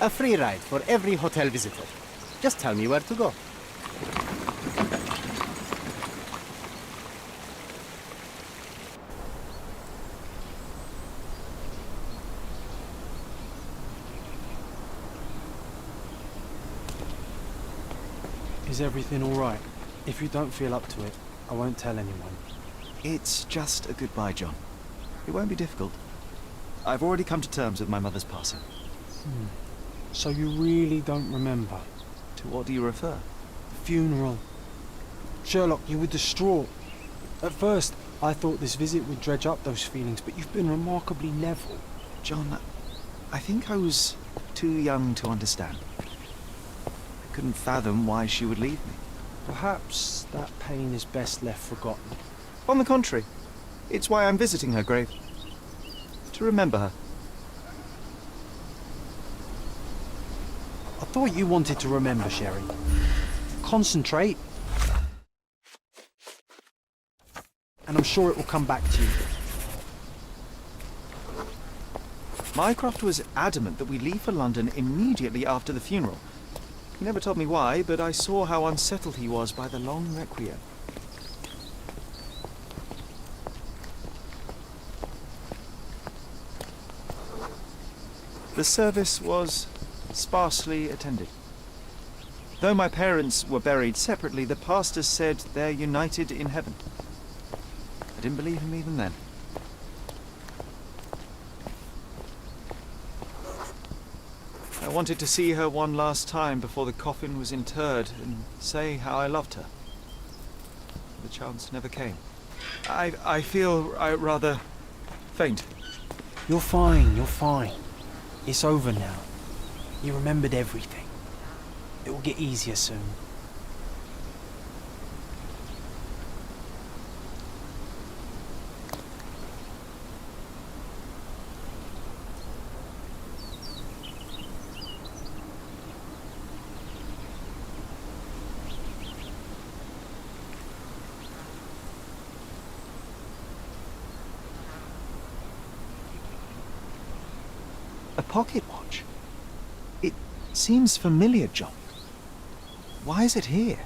A free ride for every hotel visitor. Just tell me where to go. Is everything all right? If you don't feel up to it, I won't tell anyone. It's just a goodbye, John. It won't be difficult. I've already come to terms with my mother's passing. So you really don't remember? To what do you refer? The funeral. Sherlock, you were distraught. At first, I thought this visit would dredge up those feelings, but you've been remarkably level. John, I think I was too young to understand. I couldn't fathom why she would leave me. Perhaps that pain is best left forgotten. On the contrary, it's why I'm visiting her grave. To remember her. I thought you wanted to remember, Sherry. Concentrate. And I'm sure it will come back to you. Mycroft was adamant that we leave for London immediately after the funeral. He never told me why, but I saw how unsettled he was by the long requiem. The service was sparsely attended. Though my parents were buried separately, the pastor said they're united in heaven. I didn't believe him even then. I wanted to see her one last time before the coffin was interred and say how I loved her. The chance never came. I feel rather faint. You're fine, you're fine. It's over now. You remembered everything. It will get easier soon. A pocket watch? It seems familiar, John. Why is it here?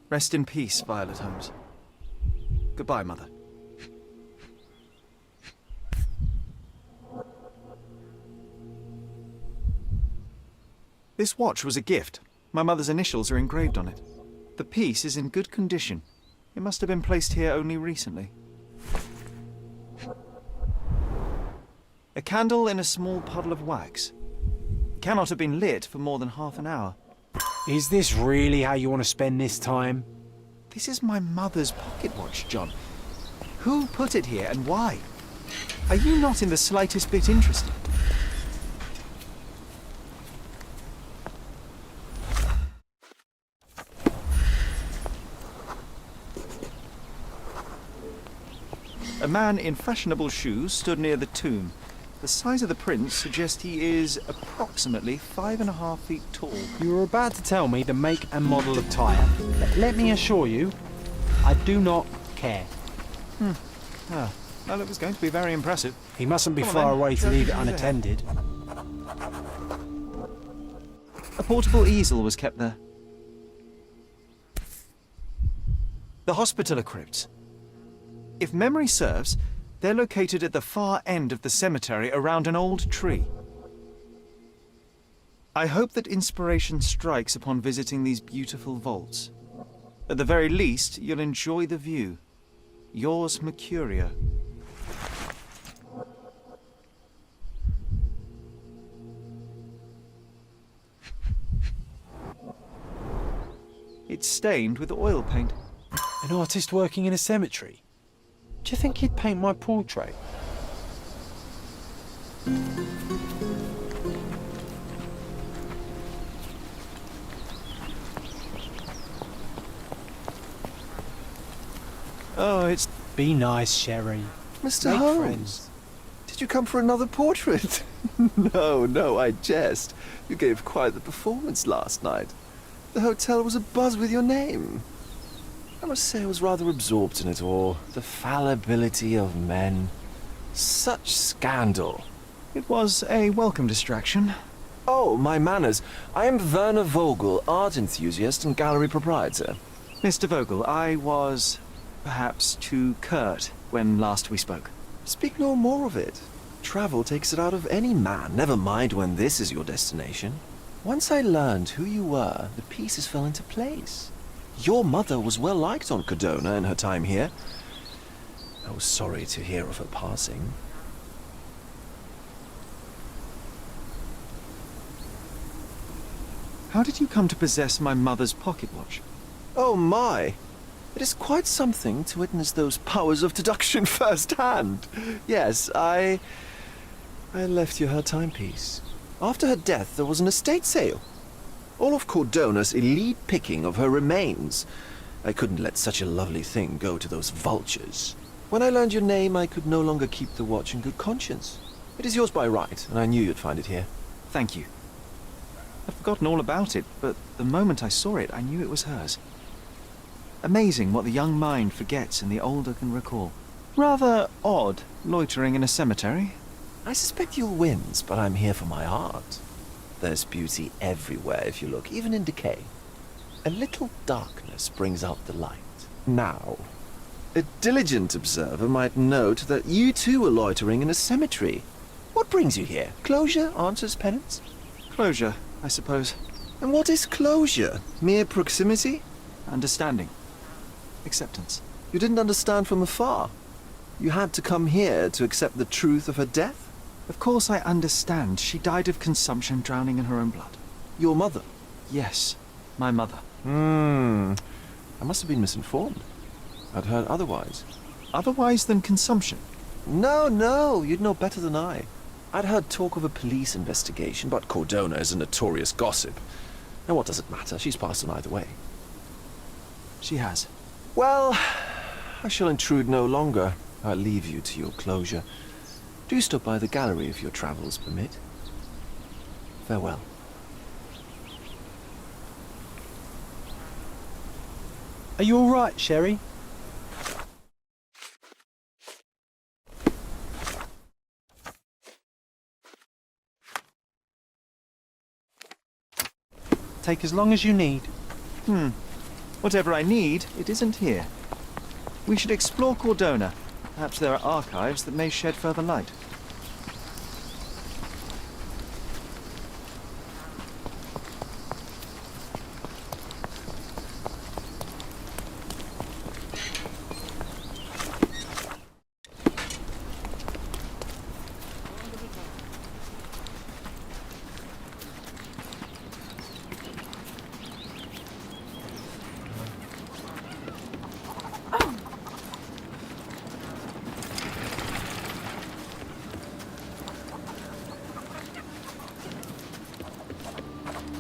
Rest in peace, Violet Holmes. Goodbye, Mother. This watch was a gift. My mother's initials are engraved on it. The piece is in good condition. It must have been placed here only recently. A candle in a small puddle of wax. It cannot have been lit for more than half an hour. Is this really how you want to spend this time? This is my mother's pocket watch, John. Who put it here and why? Are you not in the slightest bit interested? A man in fashionable shoes stood near the tomb. The size of the prints suggest he is approximately 5.5 feet tall. You were about to tell me the make and model of tyre. Let me assure you, I do not care. Well, it was going to be very impressive. He mustn't be Come on, far then. away to Show leave me it who's unattended. A portable easel was kept there. The hospitaller crypts. If memory serves, they're located at the far end of the cemetery around an old tree. I hope that inspiration strikes upon visiting these beautiful vaults. At the very least, you'll enjoy the view. Yours, Mercuria. It's stained with oil paint. An artist working in a cemetery? Do you think he'd paint my portrait? Oh, it's... Be nice, Sherry. Mr. Make Holmes, friends. did you come for another portrait? No, I jest. You gave quite the performance last night. The hotel was abuzz with your name. I must say I was rather absorbed in it all. The fallibility of men. Such scandal. It was a welcome distraction. Oh, my manners. I am Werner Vogel, art enthusiast and gallery proprietor. Mr. Vogel, I was perhaps too curt when last we spoke. Speak no more of it. Travel takes it out of any man, never mind when this is your destination. Once I learned who you were, the pieces fell into place. Your mother was well liked on کوردونا in her time here. I was sorry to hear of her passing. How did you come to possess my mother's pocket watch? Oh my! It is quite something to witness those powers of deduction firsthand. Yes, I left you her timepiece. After her death, there was an estate sale. All of Koordona's elite picking of her remains. I couldn't let such a lovely thing go to those vultures. When I learned your name, I could no longer keep the watch in good conscience. It is yours by right, and I knew you'd find it here. Thank you. I'd forgotten all about it, but the moment I saw it, I knew it was hers. Amazing what the young mind forgets and the older can recall. Rather odd, loitering in a cemetery. I suspect you'll win, but I'm here for my art. There's beauty everywhere if you look, even in decay. A little darkness brings out the light. Now, a diligent observer might note that you too are loitering in a cemetery. What brings you here? Closure answers penance? Closure, I suppose. And what is closure? Mere proximity? Understanding. Acceptance. You didn't understand from afar. You had to come here to accept the truth of her death? Of course I understand. She died of consumption, drowning in her own blood. Your mother? Yes, my mother. I must have been misinformed. I'd heard otherwise. Otherwise than consumption? No, you'd know better than I. I'd heard talk of a police investigation, but Koordona is a notorious gossip. And what does it matter? She's passed on either way. She has. Well, I shall intrude no longer. I'll leave you to your closure. Do stop by the gallery if your travels permit. Farewell. Are you all right, Sherry? Take as long as you need. Whatever I need, it isn't here. We should explore Koordona. Perhaps there are archives that may shed further light.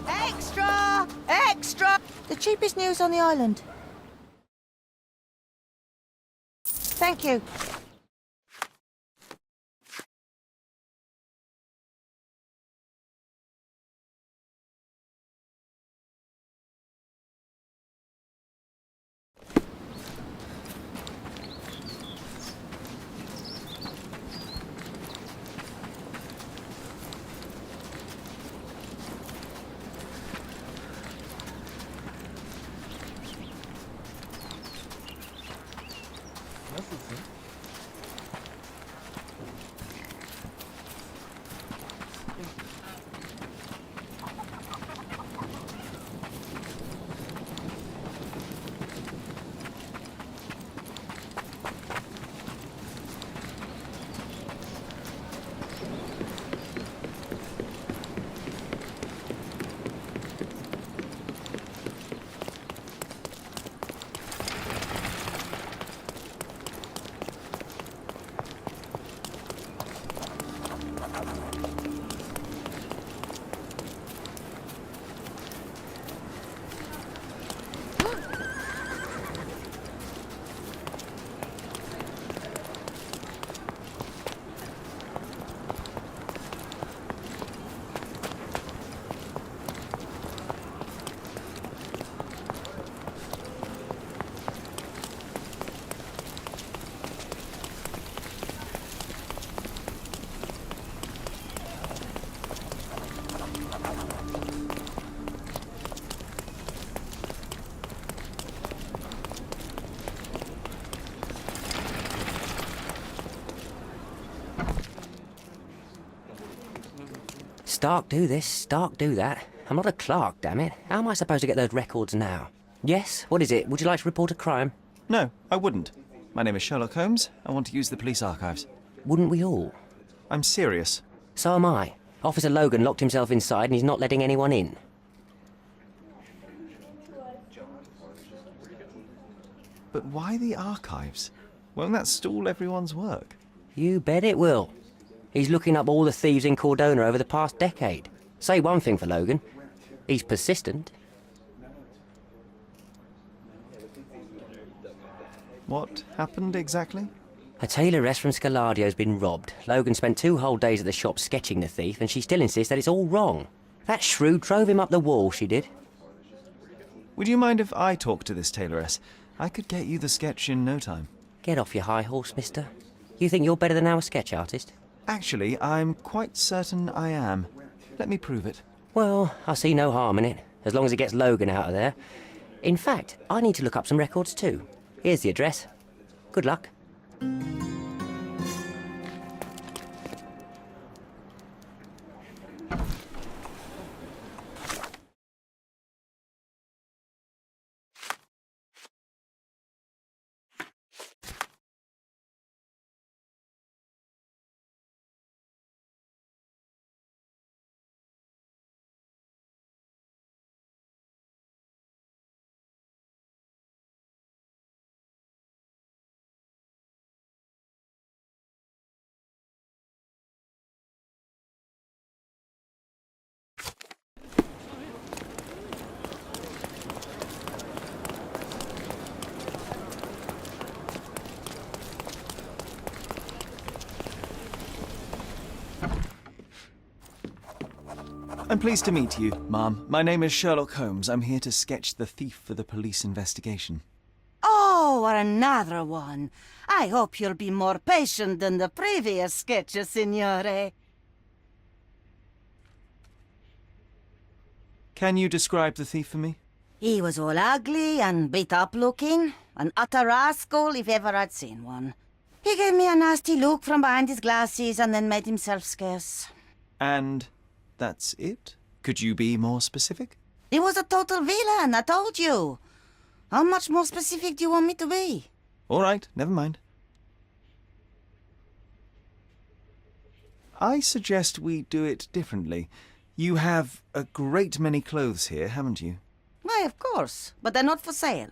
Extra! Extra! The cheapest news on the island. Thank you. Nasılsın? Stark do this, Stark do that. I'm not a clerk, damn it. How am I supposed to get those records now? Yes? What is it? Would you like to report a crime? No, I wouldn't. My name is Sherlock Holmes. I want to use the police archives. Wouldn't we all? I'm serious. So am I. Officer Logan locked himself inside and he's not letting anyone in. But why the archives? Won't that stall everyone's work? You bet it will. He's looking up all the thieves in کوردونا over the past decade. Say one thing for Logan. He's persistent. What happened exactly? A tailoress from Scaladio's been robbed. Logan spent 2 whole days at the shop sketching the thief, and she still insists that it's all wrong. That shrew drove him up the wall, she did. Would you mind if I talk to this tailoress? I could get you the sketch in no time. Get off your high horse, mister. You think you're better than our sketch artist? Actually, I'm quite certain I am. Let me prove it. Well, I see no harm in it, as long as it gets Logan out of there. In fact, I need to look up some records too. Here's the address. Good luck. I'm pleased to meet you, ma'am. My name is Sherlock Holmes. I'm here to sketch the thief for the police investigation. Oh, another one. I hope you'll be more patient than the previous sketches, signore. Can you describe the thief for me? He was all ugly and beat-up looking. An utter rascal if ever I'd seen one. He gave me a nasty look from behind his glasses and then made himself scarce. And that's it? Could you be more specific? He was a total villain, I told you. How much more specific do you want me to be? All right, never mind. I suggest we do it differently. You have a great many clothes here, haven't you? Why, of course, but they're not for sale.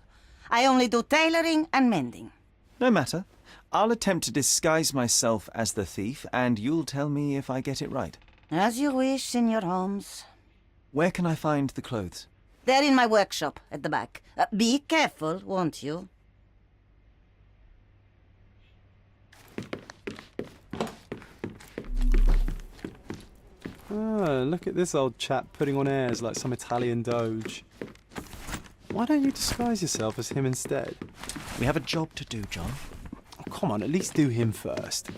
I only do tailoring and mending. No matter. I'll attempt to disguise myself as the thief, and you'll tell me if I get it right. As you wish, Signor Holmes. Where can I find the clothes? They're in my workshop at the back. Be careful, won't you? Ah, look at this old chap putting on airs like some Italian doge. Why don't you disguise yourself as him instead? We have a job to do, John. Oh, come on, at least do him first.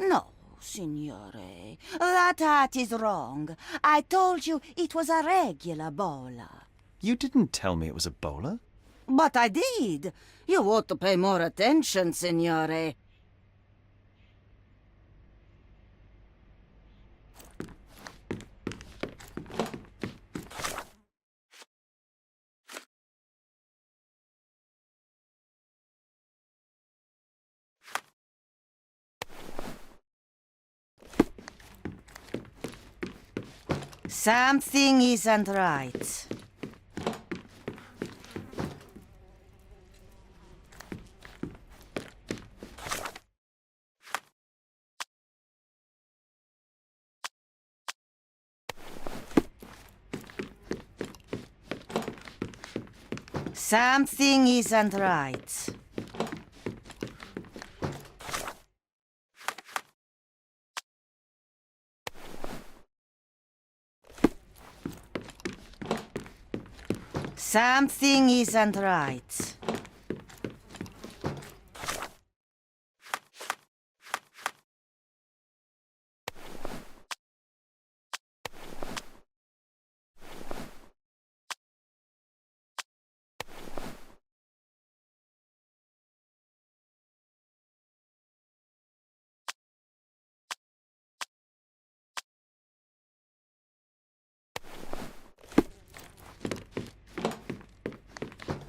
No, signore. That hat is wrong. I told you it was a regular bowler. You didn't tell me it was a bowler. But I did. You ought to pay more attention, signore. Something isn't right. Something isn't right. Something isn't right.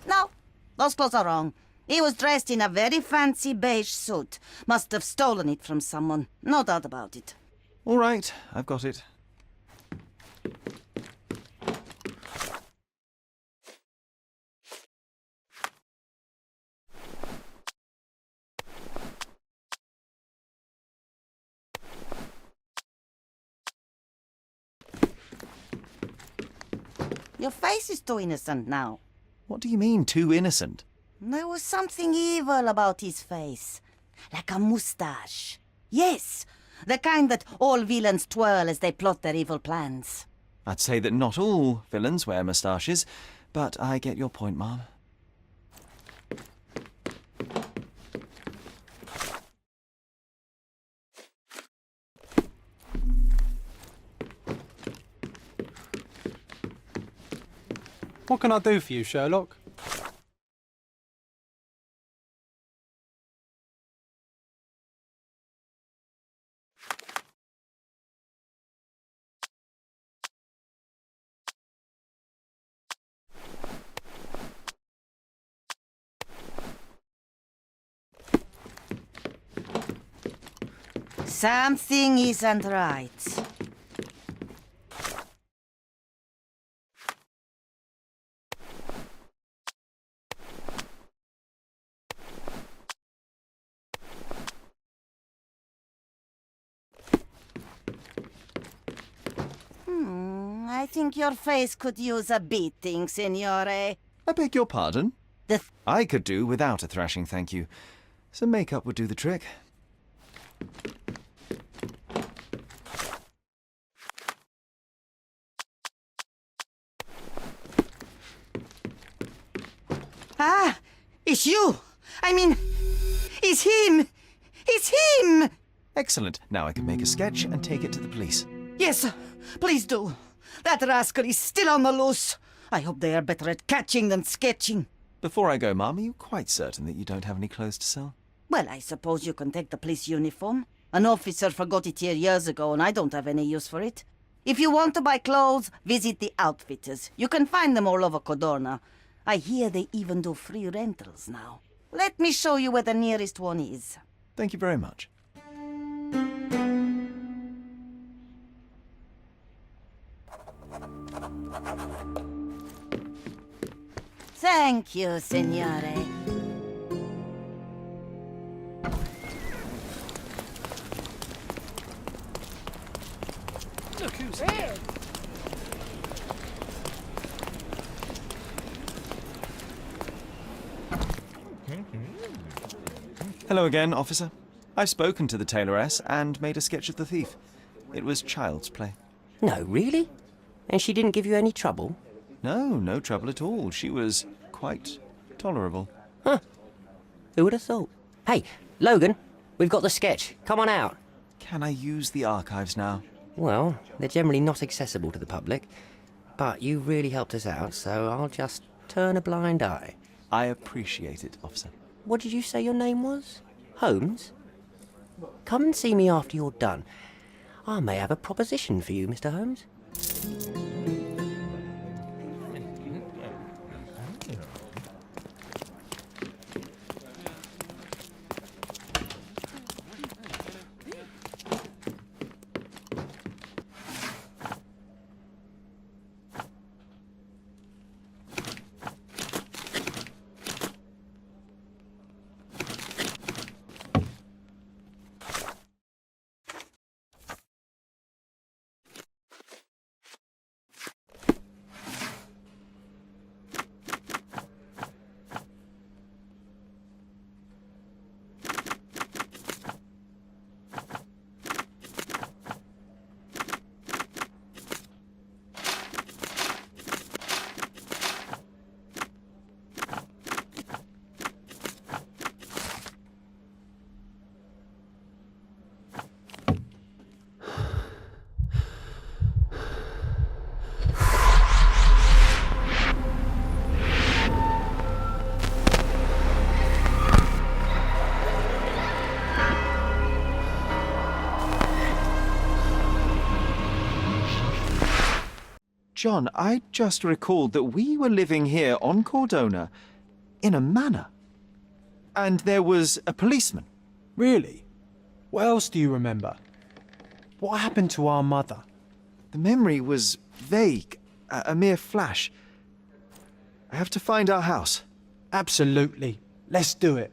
No, those clothes are wrong. He was dressed in a very fancy beige suit. Must have stolen it from someone. No doubt about it. All right, I've got it. Your face is too innocent now. What do you mean, too innocent? There was something evil about his face. Like a moustache. Yes, the kind that all villains twirl as they plot their evil plans. I'd say that not all villains wear moustaches, but I get your point, Mom. What can I do for you, Sherlock? Something isn't right. I think your face could use a beating, signore. I beg your pardon? The I could do without a thrashing, thank you. Some makeup would do the trick. Ah, it's you. I mean, it's him. It's him. Excellent. Now I can make a sketch and take it to the police. Yes, please do. That rascal is still on the loose. I hope they are better at catching than sketching. Before I go, Mum, are you quite certain that you don't have any clothes to sell? Well, I suppose you can take the police uniform. An officer forgot it here years ago, and I don't have any use for it. If you want to buy clothes, visit the outfitters. You can find them all over Kourdona. I hear they even do free rentals now. Let me show you where the nearest one is. Thank you very much. Thank you, signore. Look who's here. Hello again, officer. I've spoken to the tailoress and made a sketch of the thief. It was child's play. No, really? And she didn't give you any trouble? No trouble at all. She was quite tolerable. Huh. Who would have thought? Hey, Logan, we've got the sketch. Come on out. Can I use the archives now? Well, they're generally not accessible to the public, but you really helped us out, so I'll just turn a blind eye. I appreciate it, officer. What did you say your name was? Holmes? Come and see me after you're done. I may have a proposition for you, Mr. Holmes. John, I just recalled that we were living here on Cordona in a manor. And there was a policeman. Really? What else do you remember? What happened to our mother? The memory was vague, a mere flash. I have to find our house. Absolutely. Let's do it.